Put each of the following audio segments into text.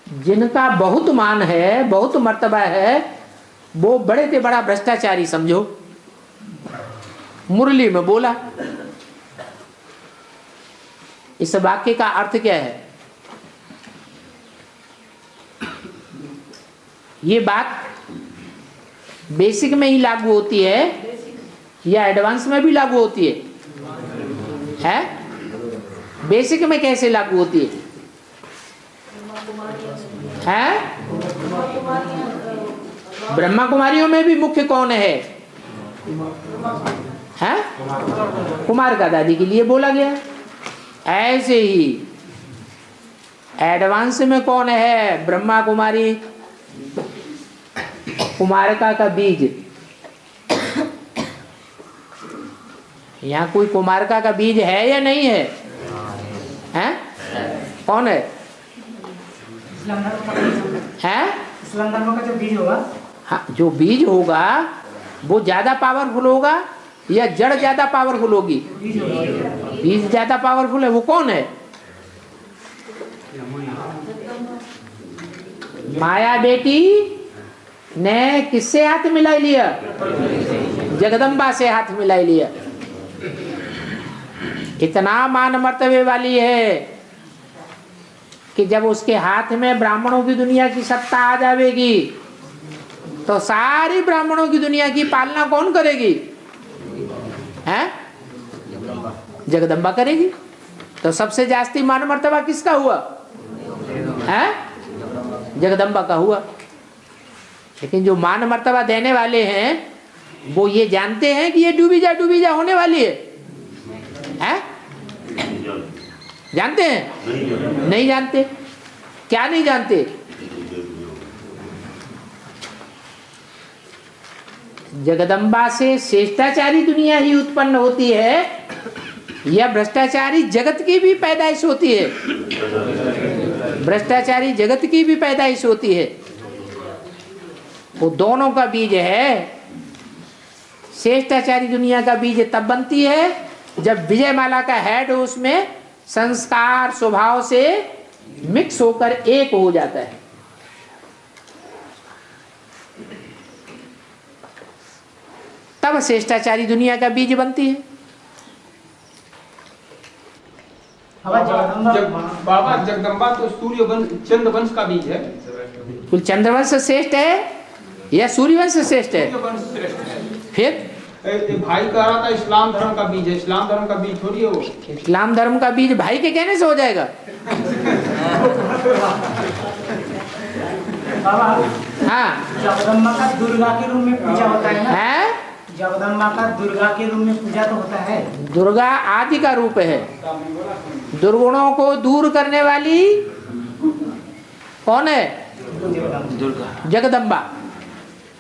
जिनका बहुत मान है, बहुत मर्तबा है, वो बड़े से बड़ा भ्रष्टाचारी समझो। मुरली में बोला। इस वाक्य का अर्थ क्या है? ये बात बेसिक में ही लागू होती है या एडवांस में भी लागू होती है? बेसिक में कैसे लागू होती है? ब्रह्मा कुमारियों में भी मुख्य कौन है? कुमार का दादी के लिए बोला गया। ऐसे ही एडवांस में कौन है? ब्रह्मा कुमारी, कुमारिका का बीज। यहाँ कोई कुमारिका का बीज है या नहीं है? कौन है? इस्लाम धर्म का जो बीज होगा, हाँ, जो बीज होगा वो ज्यादा पावरफुल होगा या जड़ ज्यादा पावरफुल होगी? बीज ज्यादा पावरफुल है। वो कौन है? माया बेटी ने किससे हाथ मिला लिया? जगदम्बा से हाथ मिला लिया। इतना मान मर्तबे वाली है कि जब उसके हाथ में ब्राह्मणों की दुनिया की सत्ता आ जाएगी तो सारी ब्राह्मणों की दुनिया की पालना कौन करेगी? जगदम्बा करेगी। तो सबसे जास्ती मान मर्तबा किसका हुआ? जगदम्बा का हुआ। लेकिन जो मान मर्तबा देने वाले हैं वो ये जानते हैं कि ये डूबी जा होने वाली है? जानते हैं? नहीं जानते। क्या नहीं जानते? जगदम्बा से श्रेष्ठाचारी दुनिया ही उत्पन्न होती है या भ्रष्टाचारी जगत की भी पैदाइश होती है? भ्रष्टाचारी जगत की भी पैदाइश होती है। वो दोनों का बीज है। श्रेष्ठाचारी दुनिया का बीज तब बनती है जब विजयमाला का हेड उसमें संस्कार स्वभाव से मिक्स होकर एक हो जाता है। तब श्रेष्ठाचारी दुनिया का बीज बनती है। बाबा जगदम्बा तो सूर्य वंश चंद्रवंश का बीज है। कुल चंद्रवंश श्रेष्ठ है या सूर्यवंश श्रेष्ठ है? फिर भाई कह रहा था इस्लाम धर्म का बीज है। इस्लाम धर्म का बीज थोड़ी है वो। इस्लाम धर्म का बीज भाई के कहने से हो जाएगा? हाँ, जगदम्बा का दुर्गा के रूप में पूजा होता है ना? जगदम्बा का दुर्गा के रूप में पूजा तो होता है। दुर्गा आदि का रूप है। दुर्गुणों को दूर करने वाली कौन है? दुर्गा, जगदम्बा।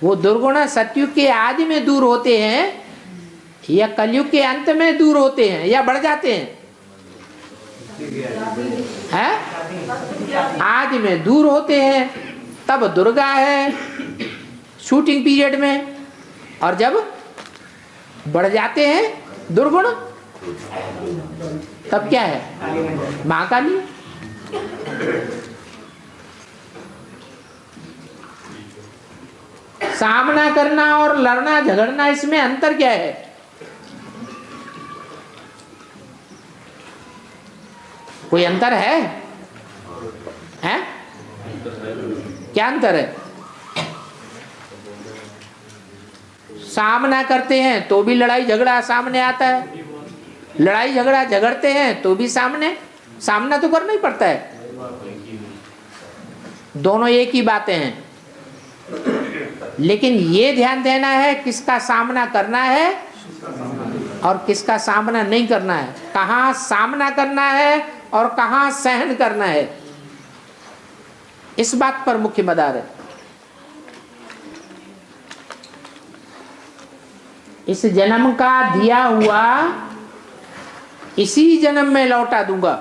वो दुर्गुण सतयुग के आदि में दूर होते हैं या कलयुग के अंत में दूर होते हैं या बढ़ जाते हैं? आदि में दूर होते हैं तब दुर्गा है शूटिंग पीरियड में, और जब बढ़ जाते हैं दुर्गुण तब क्या है? महाकाली। सामना करना और लड़ना झगड़ना, इसमें अंतर क्या है? कोई अंतर है? क्या अंतर है? सामना करते हैं तो भी लड़ाई झगड़ा सामने आता है, लड़ाई झगड़ा झगड़ते हैं तो भी सामना तो करना ही पड़ता है। दोनों एक ही बातें हैं, लेकिन ये ध्यान देना है किसका सामना करना है और किसका सामना नहीं करना है, कहाँ सामना करना है और कहाँ सहन करना है। इस बात पर मुख्य मदार है। इस जन्म का दिया हुआ इसी जन्म में लौटा दूंगा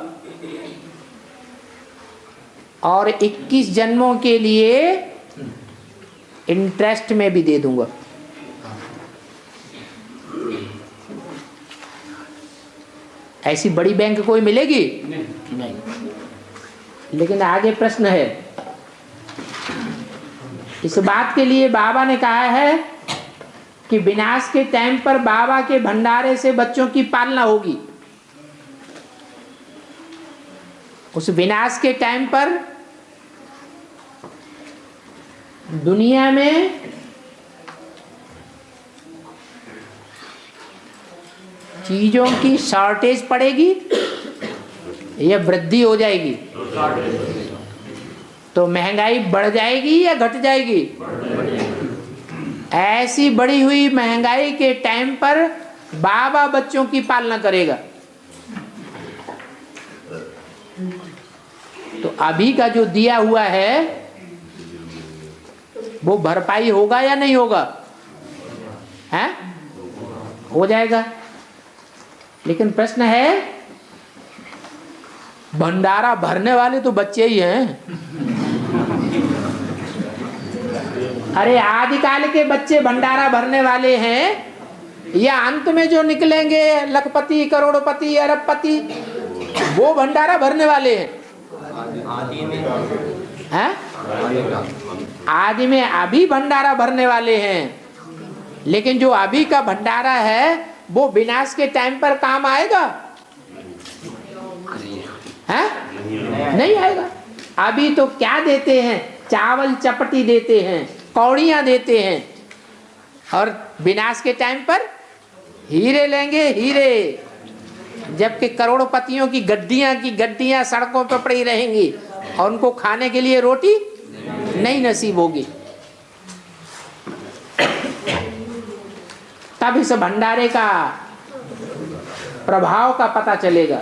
और 21 जन्मों के लिए इंटरेस्ट में भी दे दूंगा। ऐसी बड़ी बैंक कोई मिलेगी? नहीं। लेकिन आगे प्रश्न है, इस बात के लिए बाबा ने कहा है कि विनाश के टाइम पर बाबा के भंडारे से बच्चों की पालना होगी। उस विनाश के टाइम पर दुनिया में चीजों की शॉर्टेज पड़ेगी या वृद्धि हो जाएगी? तो महंगाई बढ़ जाएगी या घट जाएगी? ऐसी बढ़ी हुई महंगाई के टाइम पर बाबा बच्चों की पालना करेगा। तो अभी का जो दिया हुआ है वो भरपाई होगा या नहीं होगा? हैं? हो जाएगा। लेकिन प्रश्न है, भंडारा भरने वाले तो बच्चे ही हैं। अरे आदिकाल के बच्चे भंडारा भरने वाले हैं या अंत में जो निकलेंगे लखपति, करोड़पति, अरबपति, वो भंडारा भरने वाले हैं? हैं? आदि में अभी भंडारा भरने वाले हैं, लेकिन जो अभी का भंडारा है वो विनाश के टाइम पर काम आएगा? हैं? नहीं आएगा। अभी तो क्या देते हैं? चावल चपटी देते हैं, कौड़ियां देते हैं, और विनाश के टाइम पर हीरे लेंगे, हीरे। जबकि करोड़पतियों की गड्डियां सड़कों पर पड़ी रहेंगी और उनको खाने के लिए रोटी नहीं नसीब होगी। तब इस भंडारे का प्रभाव का पता चलेगा।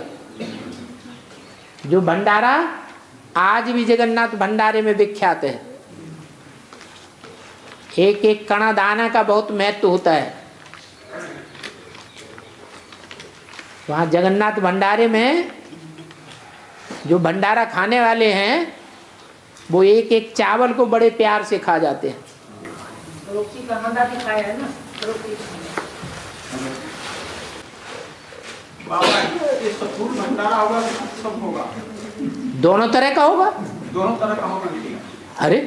जो भंडारा आज भी जगन्नाथ भंडारे में विख्यात है। एक एक कणा दाना का बहुत महत्व होता है। वहाँ जगन्नाथ भंडारे में जो भंडारा खाने वाले हैं वो एक एक चावल को बड़े प्यार से खा जाते हैं। रोटी का मदा भी खाया है ना, रोटी। बाबा ये सब फूल भंडारा होगा, सब होगा, दोनों तरह का होगा। दोनों तरह का होगा। अरे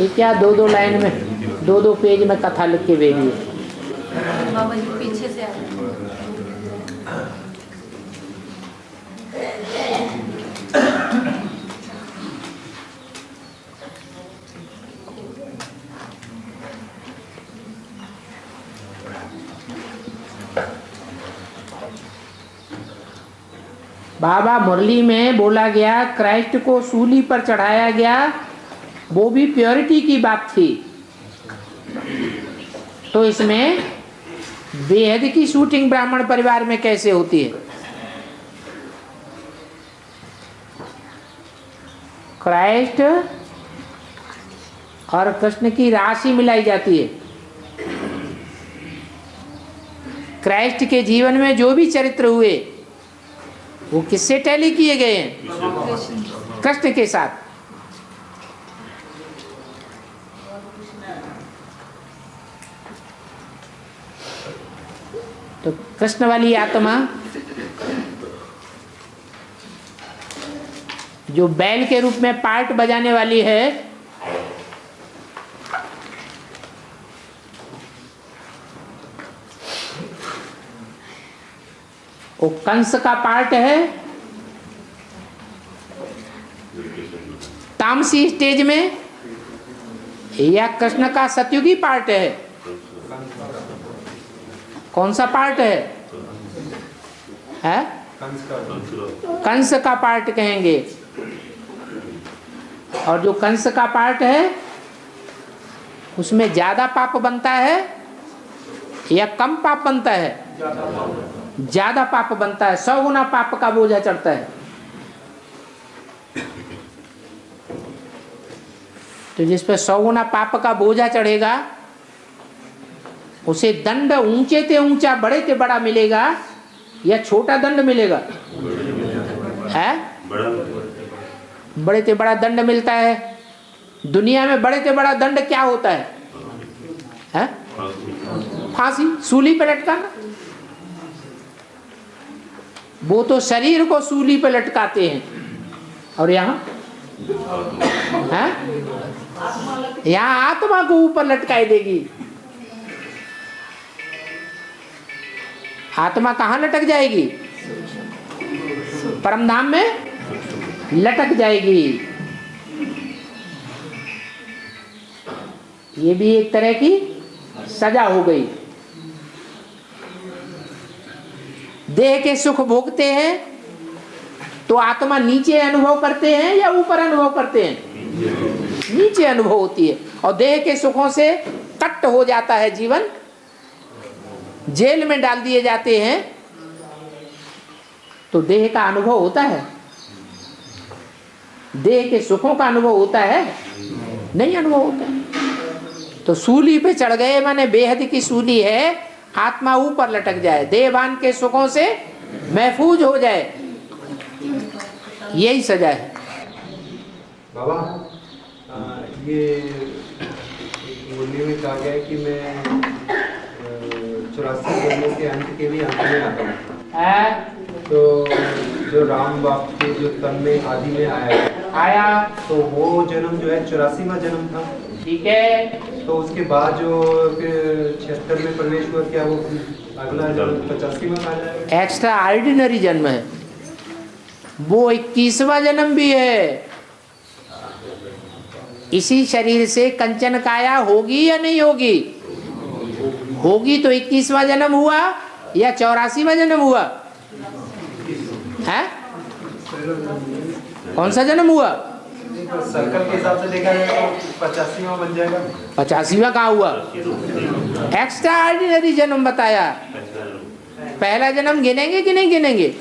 ये क्या दो लाइन में, दो पेज में कथा लिख के भेजिए। बाबा जी पीछे से आ रहे हैं। बाबा मुरली में बोला गया क्राइस्ट को सूली पर चढ़ाया गया, वो भी प्योरिटी की बात थी। तो इसमें बेहद की शूटिंग ब्राह्मण परिवार में कैसे होती है? क्राइस्ट और कृष्ण की राशि मिलाई जाती है। क्राइस्ट के जीवन में जो भी चरित्र हुए वो किससे टैली किए गए हैं? कृष्ण के साथ। तो कृष्ण वाली आत्मा जो बैल के रूप में पार्ट बजाने वाली है, वो कंस का पार्ट है तामसी स्टेज में, या कृष्ण का सतयुगी पार्ट है? कौन सा पार्ट है? कंस का पार्ट कहेंगे। और जो कंस का पार्ट है उसमें ज्यादा पाप बनता है या कम पाप बनता है? ज्यादा पाप बनता है, 100 गुना पाप का बोझा चढ़ता है। तो जिस पर 100 गुना पाप का बोझा चढ़ेगा उसे दंड ऊंचे ते ऊंचा, बड़े ते बड़ा मिलेगा या छोटा दंड मिलेगा? है बड़े ते बड़ा दंड मिलता है। दुनिया में बड़े ते बड़ा दंड क्या होता है? है? फांसी, सूली पे लटकाना। वो तो शरीर को सूली पे लटकाते हैं, और यहाँ है, यहाँ आत्मा को ऊपर लटकाई देगी। आत्मा कहाँ लटक जाएगी? परमधाम में लटक जाएगी। ये भी एक तरह की सजा हो गई। देह के सुख भोगते हैं तो आत्मा नीचे अनुभव करते हैं या ऊपर अनुभव करते हैं? नीचे अनुभव होती है। और देह के सुखों से कट हो जाता है जीवन, जेल में डाल दिए जाते हैं, तो देह का अनुभव होता है? देह के सुखों का अनुभव होता है? नहीं अनुभव होता। तो सूली पे चढ़ गए, माने बेहद की सूली है, आत्मा ऊपर लटक जाए, देहभान के सुखों से महफूज हो जाए, यही सजा है। बाबा, ये मुरली में कहा गया है कि मैं 84 जन्मों के अंत के भी अंत में आता हूँ। तो जो राम बाप के जो तन में आदि में आया, तो वो जन्म जो है 84वां जन्म था। ठीक है। तो उसके बाद जो फिर 76 में प्रवेश हुआ, क्या वो अगला जन्म 85वां कहा जाएगा? एक्स्ट्रा ऑर्डिनरी जन्म है वो, 21वां जन्म भी है। इसी शरीर से कंचन काया होगी या नहीं होगी? होगी तो 21वां जन्म हुआ या 84वां जन्म हुआ है? कौन सा जन्म हुआ? सर्कल के हिसाब से देखा जाए तो 85वां बन जाएगा। 85वां कहाँ हुआ? एक्स्ट्रा ऑर्डिनरी जन्म बताया। पहला जन्म गिनेंगे कि नहीं गिनेंगे,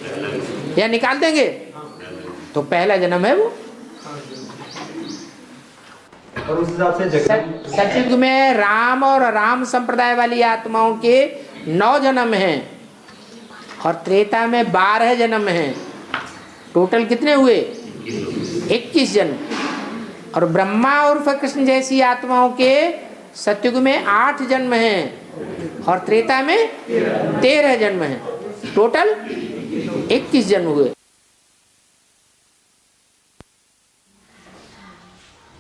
या निकाल देंगे? तो पहला जन्म है वो। और उस हिसाब से सतयुग में राम और राम संप्रदाय वाली आत्माओं के 9 जन्म हैं, और त्रेता में 12 जन्म हैं। टोटल कितने हुए? 21 जन्म। और ब्रह्मा और कृष्ण जैसी आत्माओं के सतयुग में 8 जन्म हैं, और त्रेता में 13 जन्म हैं। टोटल 21 जन्म हुए।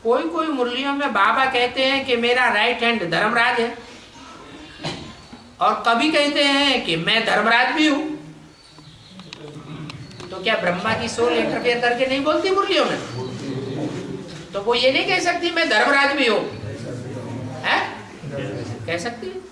कोई कोई मुरलियों में बाबा कहते हैं कि मेरा राइट हैंड धर्मराज है, और कभी कहते हैं कि मैं धर्मराज भी हूं। तो क्या ब्रह्मा की सोल इंटरफेयर करके नहीं बोलती मुरलियों में? तो वो ये नहीं कह सकती मैं धर्मराज भी हूं, है? कह सकती है।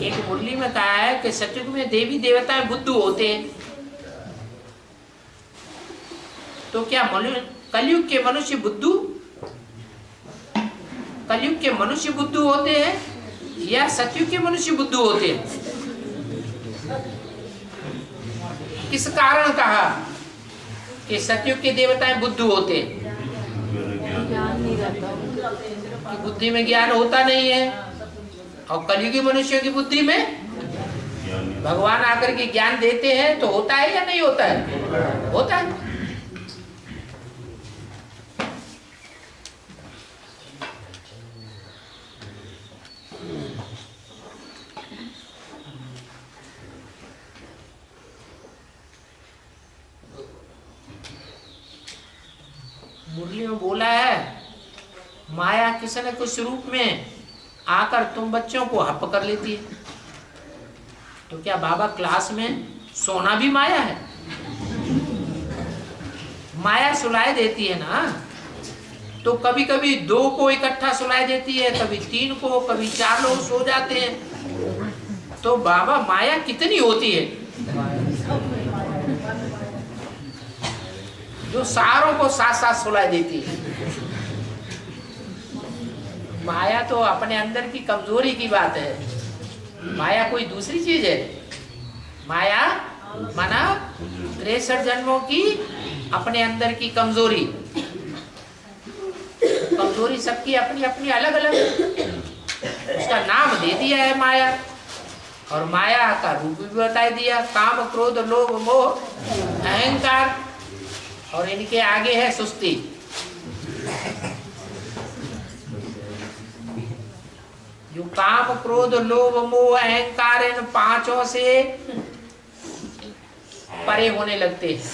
एक मुरली में कहा है कि सतयुग में देवी देवताएं बुद्धू होते हैं। तो क्या कलयुग के मनुष्य बुद्धू, कलयुग के मनुष्य बुद्धू होते हैं या सतयुग के मनुष्य बुद्धू होते हैं? किस कारण कहा कि सतयुग के देवताएं बुद्धू होते हैं? ज्ञान नहीं रहता, कि बुद्धि में ज्ञान होता नहीं है, और कलयुगी मनुष्यों की बुद्धि में भगवान आकर के ज्ञान देते हैं, तो होता है या नहीं होता है? होता है। मुरली में बोला है माया किसी न कुछ रूप में आकर तुम बच्चों को हप कर लेती है। तो क्या बाबा क्लास में सोना भी माया है? माया सुलाए देती है ना, तो कभी कभी 2 को इकट्ठा सुलाए देती है, कभी 3 को, कभी 4 लोग सो जाते हैं। तो बाबा माया कितनी होती है जो सारों को साथ साथ सुलाए देती है? माया तो अपने अंदर की कमजोरी की बात है। माया कोई दूसरी चीज है? माया माना 63 जन्मों की अपने अंदर की कमजोरी। कमजोरी सबकी अपनी अपनी अलग अलग, उसका नाम दे दिया है माया, और माया का रूप भी बता दिया, काम क्रोध लोभ मोह अहंकार, और इनके आगे है सुस्ती। जो काम क्रोध लोभ मोह अहंकार इन पांचों से परे होने लगते हैं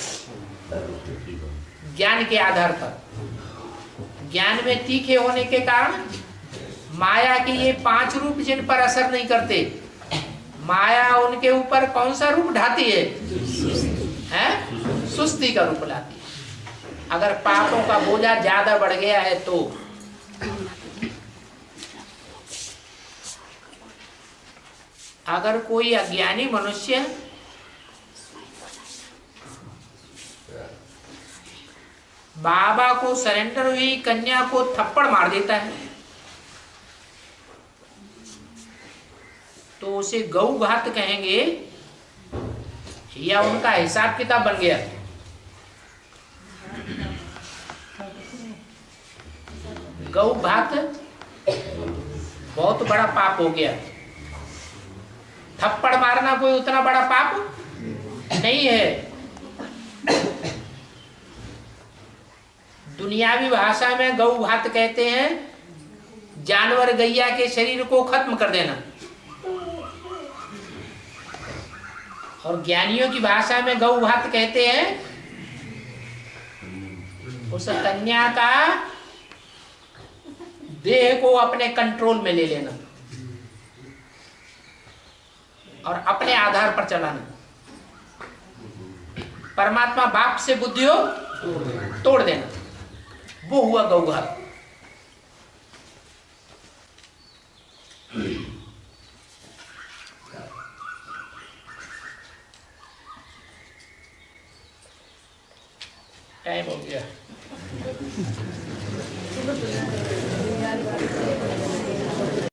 ज्ञान के आधार पर। ज्ञान में तीखे होने के कारण माया के ये 5 रूप जिन पर असर नहीं करते, माया उनके ऊपर कौन सा रूप ढाती है? सुस्ती का रूप लाती है। अगर पापों का बोझा ज्यादा बढ़ गया है तो अगर कोई अज्ञानी मनुष्य बाबा को सरेंडर हुई कन्या को थप्पड़ मार देता है तो उसे गौ घात कहेंगे या उनका हिसाब किताब बन गया? गौ घात बहुत बड़ा पाप हो गया। थप्पड़ मारना कोई उतना बड़ा पाप नहीं है। दुनियावी भाषा में गौ घात कहते हैं जानवर गैया के शरीर को खत्म कर देना, और ज्ञानियों की भाषा में गौ घात कहते हैं उस कन्या का देह को अपने कंट्रोल में ले लेना और अपने आधार पर चलाना। परमात्मा बाप से बुद्धियों तोड़ देना, वो हुआ गौघात। टाइम हो गया।